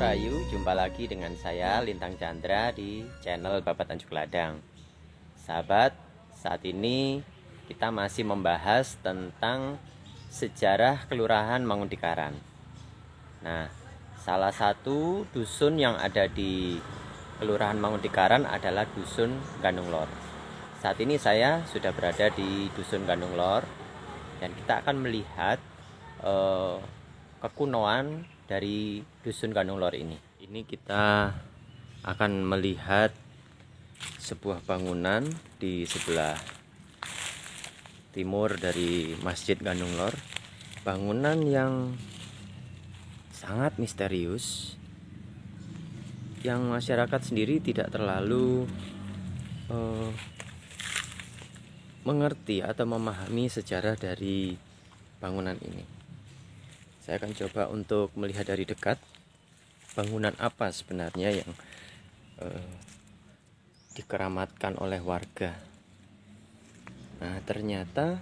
Rayu, jumpa lagi dengan saya Lintang Chandra di channel Babat Tanjung Ladang. Sahabat, saat ini kita masih membahas tentang sejarah Kelurahan Mangundikaran. Nah, salah satu dusun yang ada di Kelurahan Mangundikaran adalah Dusun Gandung Lor. Saat ini saya sudah berada di Dusun Gandung Lor dan kita akan melihat kekunoan dari Dusun Gandung Lor ini. Ini kita akan melihat sebuah bangunan di sebelah timur dari Masjid Gandung Lor. Bangunan yang sangat misterius, yang masyarakat sendiri tidak terlalu mengerti atau memahami sejarah dari bangunan ini. Saya akan coba untuk melihat dari dekat bangunan apa sebenarnya yang dikeramatkan oleh warga. Nah, ternyata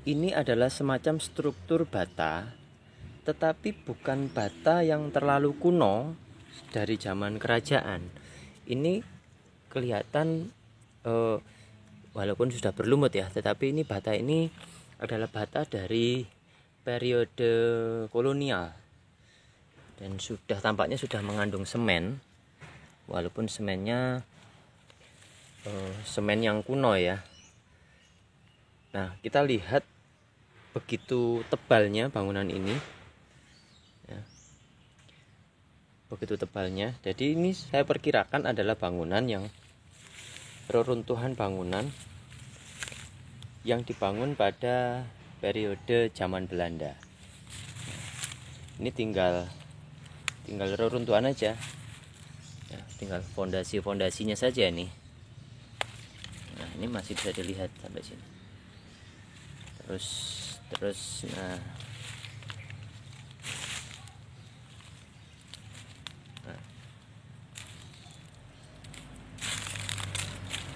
ini adalah semacam struktur bata, tetapi bukan bata yang terlalu kuno dari zaman kerajaan. Ini kelihatan walaupun sudah berlumut ya, tetapi ini bata ini adalah bata dari periode kolonial dan tampaknya sudah mengandung semen, walaupun semennya semen yang kuno ya. Nah, kita lihat begitu tebalnya bangunan ini ya, begitu tebalnya. Jadi ini saya perkirakan adalah bangunan yang reruntuhan bangunan yang dibangun pada periode zaman Belanda. Ini tinggal reruntuhan aja ya, tinggal fondasinya saja nih. Nah, ini masih bisa dilihat sampai sini. Terus nah,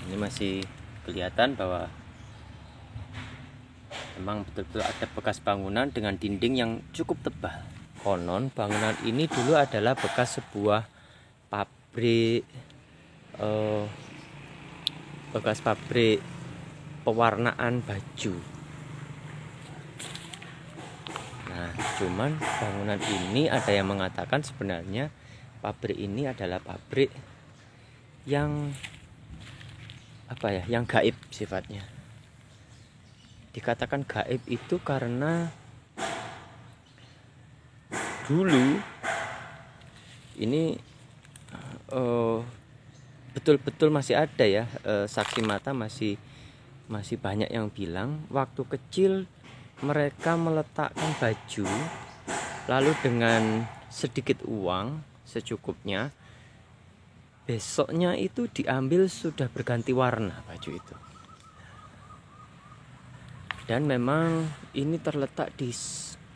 ini masih kelihatan bahwa memang betul-betul ada bekas bangunan dengan dinding yang cukup tebal. Konon bangunan ini dulu adalah bekas sebuah pabrik pewarnaan baju. Nah, cuman bangunan ini ada yang mengatakan sebenarnya pabrik ini adalah pabrik yang yang gaib sifatnya. Dikatakan gaib itu karena dulu ini betul-betul masih ada ya, saksi mata masih banyak yang bilang waktu kecil mereka meletakkan baju, lalu dengan sedikit uang secukupnya, besoknya itu diambil sudah berganti warna baju itu. Dan memang ini terletak di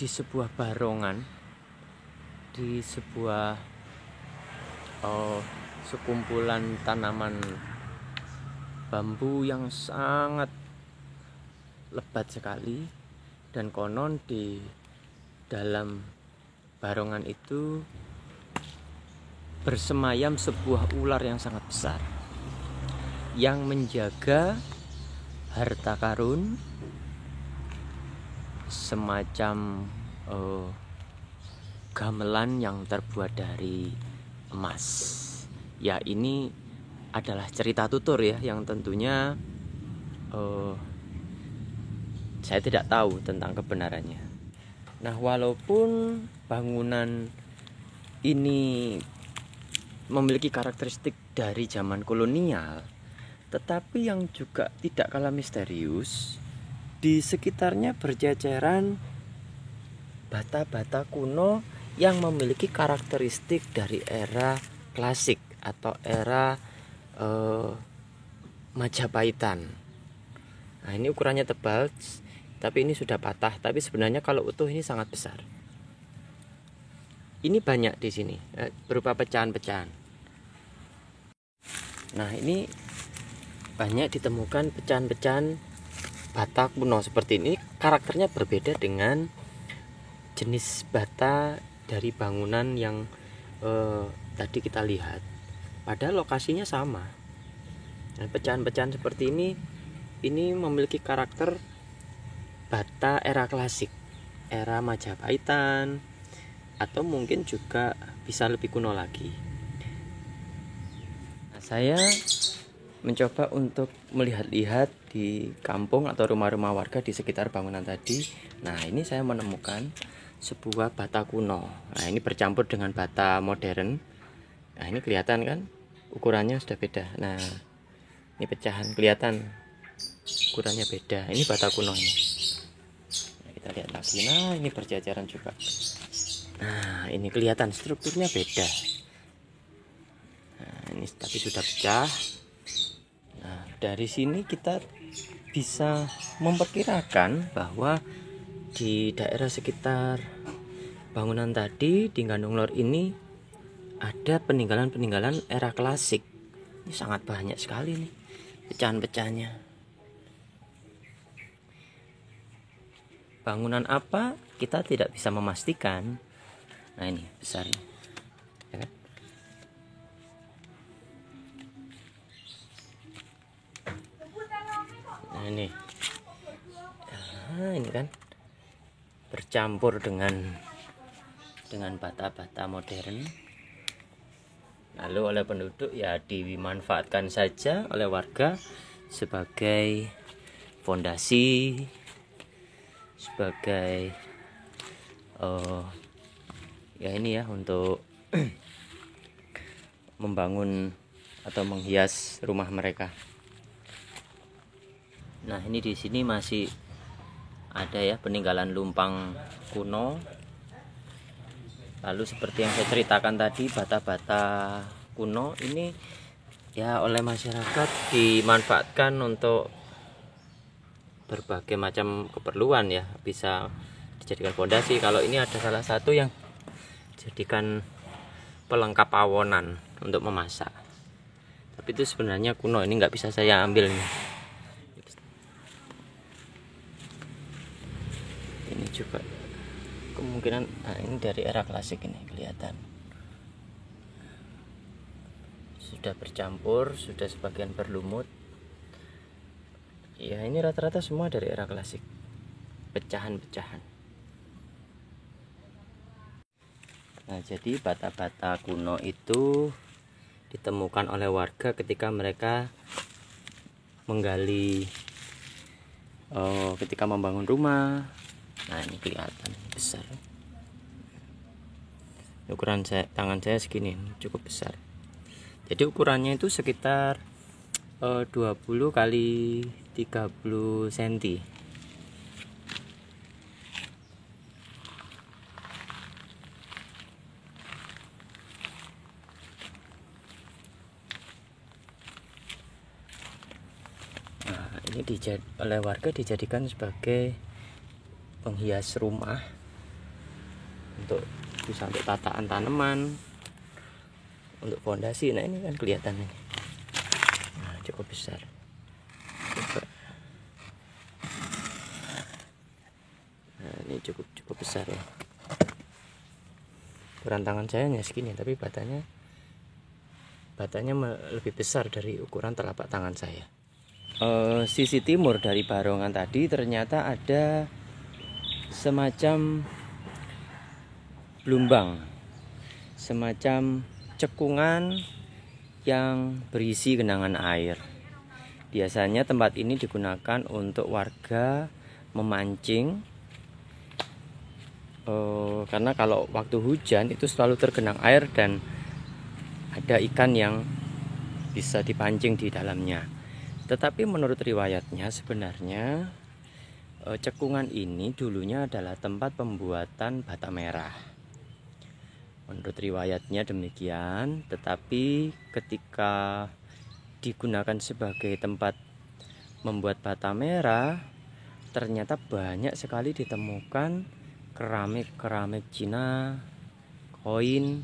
sebuah barongan, di sebuah sekumpulan tanaman bambu yang sangat lebat sekali. Dan konon di dalam barongan itu bersemayam sebuah ular yang sangat besar yang menjaga harta karun, semacam gamelan yang terbuat dari emas. Ya, ini adalah cerita tutur ya, yang tentunya saya tidak tahu tentang kebenarannya. Nah, walaupun bangunan ini memiliki karakteristik dari zaman kolonial, tetapi yang juga tidak kalah misterius, di sekitarnya berceceran bata-bata kuno yang memiliki karakteristik dari era klasik atau era Majapahitan. Nah, ini ukurannya tebal, tapi ini sudah patah. Tapi sebenarnya kalau utuh ini sangat besar. Ini banyak di sini, berupa pecahan-pecahan. Nah, ini banyak ditemukan pecahan-pecahan bata kuno seperti ini. Karakternya berbeda dengan jenis bata dari bangunan yang tadi kita lihat. Padahal lokasinya sama. Nah, pecahan-pecahan seperti ini memiliki karakter bata era klasik, era Majapahitan, atau mungkin juga bisa lebih kuno lagi. Nah, saya mencoba untuk melihat-lihat di kampung atau rumah-rumah warga di sekitar bangunan tadi. Nah, ini saya menemukan sebuah bata kuno. Nah, ini bercampur dengan bata modern. Nah, ini kelihatan kan ukurannya sudah beda. Nah, ini pecahan kelihatan ukurannya beda. Ini bata kuno ini. Nah, kita lihat lagi. Nah, ini berjajaran juga. Nah, ini kelihatan strukturnya beda. Nah, ini tapi sudah pecah. Nah, dari sini kita bisa memperkirakan bahwa di daerah sekitar bangunan tadi di Gandung Lor ini ada peninggalan-peninggalan era klasik. Ini sangat banyak sekali nih pecahan-pecahannya. Bangunan apa kita tidak bisa memastikan. Nah, ini besar ya kan? Nah, ini kan bercampur dengan bata-bata modern. Lalu oleh penduduk ya dimanfaatkan saja oleh warga sebagai fondasi, sebagai ya ini ya untuk membangun atau menghias rumah mereka. Nah, ini di sini masih ada ya peninggalan lumpang kuno. Lalu seperti yang saya ceritakan tadi, bata-bata kuno ini ya oleh masyarakat dimanfaatkan untuk berbagai macam keperluan ya, bisa dijadikan fondasi. Kalau ini ada salah satu yang dijadikan pelengkap awonan untuk memasak. Tapi itu sebenarnya kuno, ini nggak bisa saya ambil nih. Ini juga kemungkinan ini dari era klasik, ini kelihatan sudah bercampur, sudah sebagian berlumut ya. Ini rata-rata semua dari era klasik, pecahan-pecahan. Nah, jadi bata-bata kuno itu ditemukan oleh warga ketika mereka menggali ketika membangun rumah. Nah, ini kelihatan besar. Ukuran tangan saya segini, cukup besar. Jadi ukurannya itu sekitar 20 kali 30 cm. Nah, ini oleh warga dijadikan sebagai penghias rumah, untuk bisa untuk tataan tanaman, untuk fondasi. Nah, ini kan kelihatan ini. Nah, cukup besar. Nah, ini cukup besar ya. Ukuran tangan saya hanya segini, tapi batanya lebih besar dari ukuran telapak tangan saya. Sisi timur dari barongan tadi ternyata ada semacam blumbang, semacam cekungan yang berisi genangan air. Biasanya tempat ini digunakan untuk warga memancing, karena kalau waktu hujan itu selalu tergenang air dan ada ikan yang bisa dipancing di dalamnya. Tetapi menurut riwayatnya sebenarnya cekungan ini dulunya adalah tempat pembuatan bata merah. Menurut riwayatnya demikian, tetapi ketika digunakan sebagai tempat membuat bata merah, ternyata banyak sekali ditemukan keramik Cina, koin,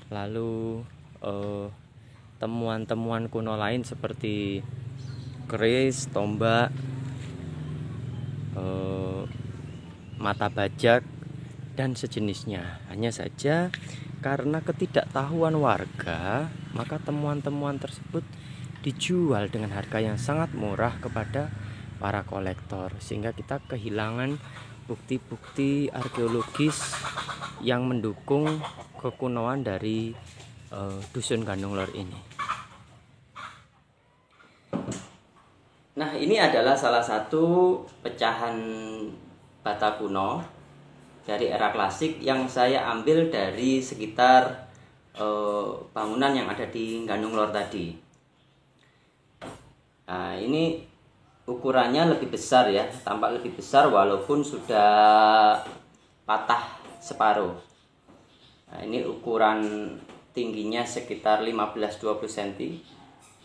lalu temuan-temuan kuno lain seperti keris, tombak, mata bajak, dan sejenisnya. Hanya saja karena ketidaktahuan warga, maka temuan-temuan tersebut dijual dengan harga yang sangat murah kepada para kolektor, sehingga kita kehilangan bukti-bukti arkeologis yang mendukung kekunoan dari Dusun Gandung Lor ini. Nah, ini adalah salah satu pecahan bata kuno dari era klasik yang saya ambil dari sekitar bangunan yang ada di Gandung Lor tadi. Nah, ini ukurannya lebih besar ya, tampak lebih besar walaupun sudah patah separuh. Nah, ini ukuran tingginya sekitar 15-20 cm.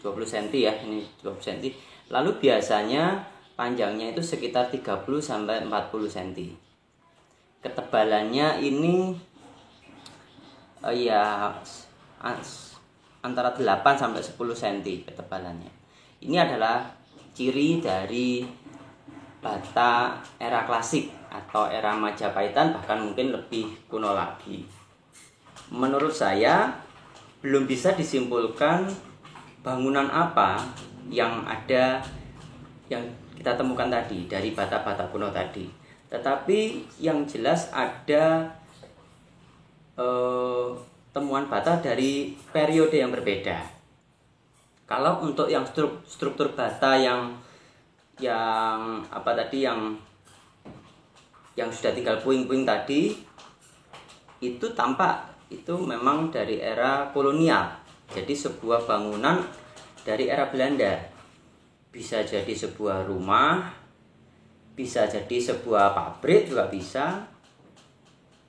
20 cm ya, ini 20 cm. Lalu biasanya panjangnya itu sekitar 30-40 cm. Ketebalannya ini antara 8-10 cm ketebalannya. Ini adalah ciri dari bata era klasik atau era Majapahitan, bahkan mungkin lebih kuno lagi. Menurut saya belum bisa disimpulkan bangunan apa yang ada yang kita temukan tadi dari bata-bata kuno tadi. Tetapi yang jelas ada temuan bata dari periode yang berbeda. Kalau untuk yang struktur bata yang sudah tinggal puing-puing tadi, itu tampak itu memang dari era kolonial. Jadi sebuah bangunan dari era Belanda. Bisa jadi sebuah rumah, bisa jadi sebuah pabrik juga bisa.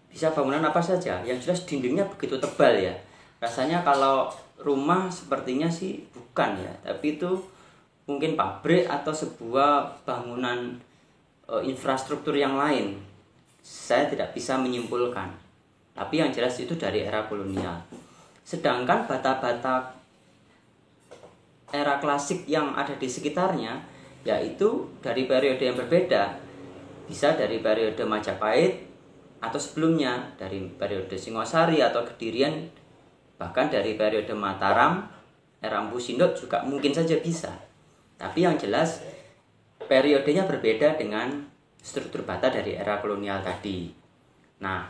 Bisa bangunan apa saja. Yang jelas dindingnya begitu tebal ya. Rasanya kalau rumah sepertinya sih bukan ya, tapi itu mungkin pabrik atau sebuah bangunan infrastruktur yang lain. Saya tidak bisa menyimpulkan. Tapi yang jelas itu dari era kolonial. Sedangkan bata-bata era klasik yang ada di sekitarnya, yaitu dari periode yang berbeda. Bisa dari periode Majapahit atau sebelumnya, dari periode Singosari atau Kedirian, bahkan dari periode Mataram, era Empu Sindok juga mungkin saja bisa. Tapi yang jelas periodenya berbeda dengan struktur bata dari era kolonial tadi. Nah,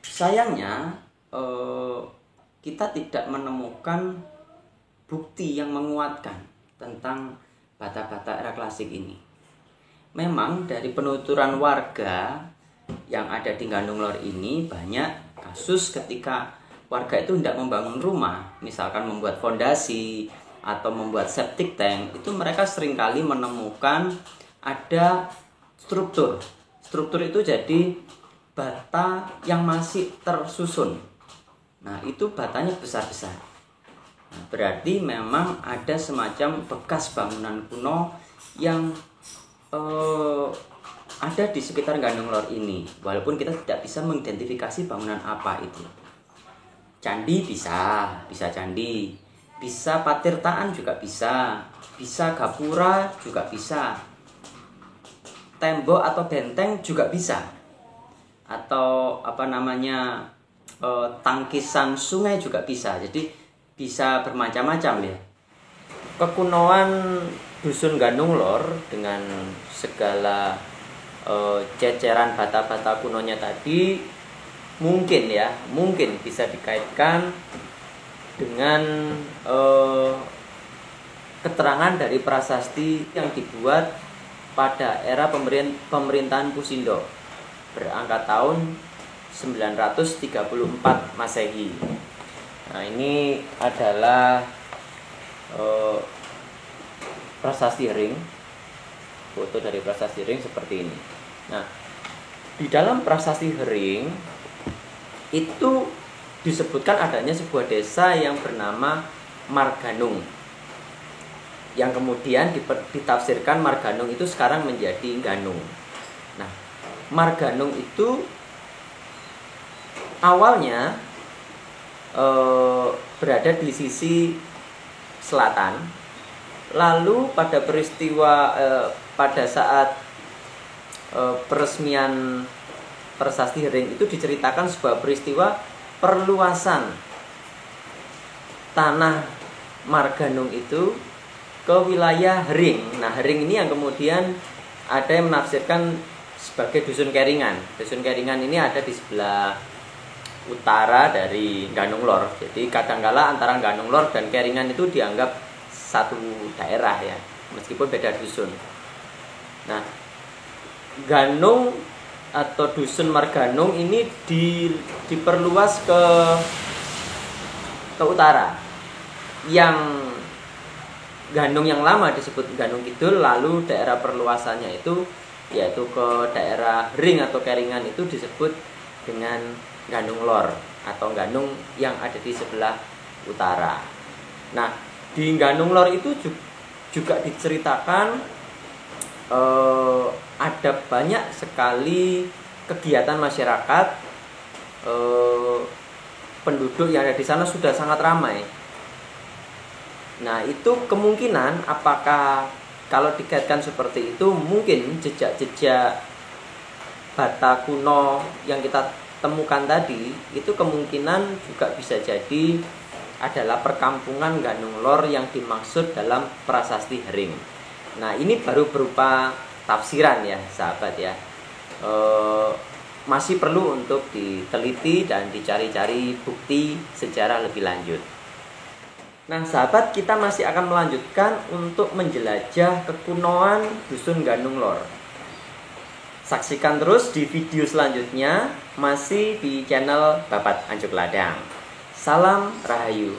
sayangnya kita tidak menemukan bukti yang menguatkan tentang bata-bata era klasik ini. Memang dari penuturan warga yang ada di Gandung Lor ini banyak kasus ketika warga itu hendak membangun rumah, misalkan membuat fondasi atau membuat septic tank, itu mereka seringkali menemukan ada struktur. Struktur itu jadi bata yang masih tersusun. Nah, itu batanya besar-besar. Nah, berarti memang ada semacam bekas bangunan kuno yang ada di sekitar Gandung Lor ini. Walaupun kita tidak bisa mengidentifikasi bangunan apa itu. Candi bisa candi. Bisa patirtaan juga bisa. Bisa gapura juga bisa. Tembok atau benteng juga bisa. Atau tangkisan sungai juga bisa. Jadi bisa bermacam-macam ya. Kekunoan Dusun Gandung Lor dengan segala ceceran bata-bata kunonya tadi mungkin bisa dikaitkan dengan keterangan dari prasasti yang dibuat pada era pemerintahan Empu Sindok berangkat tahun 934 Masehi. Nah, ini adalah prasasti ring, foto dari prasasti ring seperti ini. Nah, di dalam prasasti ring itu disebutkan adanya sebuah desa yang bernama Marganung, yang kemudian ditafsirkan Marganung itu sekarang menjadi Ganung. Nah, Marganung itu awalnya berada di sisi selatan. Lalu pada peristiwa pada saat peresmian Prasasti Hering itu diceritakan sebuah peristiwa perluasan tanah Marganung itu ke wilayah Hering. Nah, Hering ini yang kemudian ada yang menafsirkan sebagai Dusun Keringan. Dusun Keringan ini ada di sebelah utara dari Ganung Lor. Jadi kadangkala antara Ganung Lor dan Keringan itu dianggap satu daerah ya, meskipun beda dusun. Nah, Ganung atau Dusun Marganung ini diperluas ke utara. Yang Ganung yang lama disebut Ganung Kidul, lalu daerah perluasannya itu yaitu ke daerah Hering atau Keringan itu disebut dengan Ganung Lor atau Ganung yang ada di sebelah utara. Nah, di Ganung Lor itu juga diceritakan ada banyak sekali kegiatan masyarakat, penduduk yang ada di sana sudah sangat ramai. Nah, itu kemungkinan apakah kalau dikaitkan seperti itu, mungkin jejak-jejak bata kuno yang kita temukan tadi itu kemungkinan juga bisa jadi adalah perkampungan Ganung Lor yang dimaksud dalam Prasasti Hering. Nah, ini baru berupa tafsiran ya sahabat ya, masih perlu untuk diteliti dan dicari-cari bukti sejarah lebih lanjut. Nah sahabat, kita masih akan melanjutkan untuk menjelajah kekunoan Dusun Ganung Lor. Saksikan terus di video selanjutnya, masih di channel Babat Anjuk Ladang. Salam Rahayu.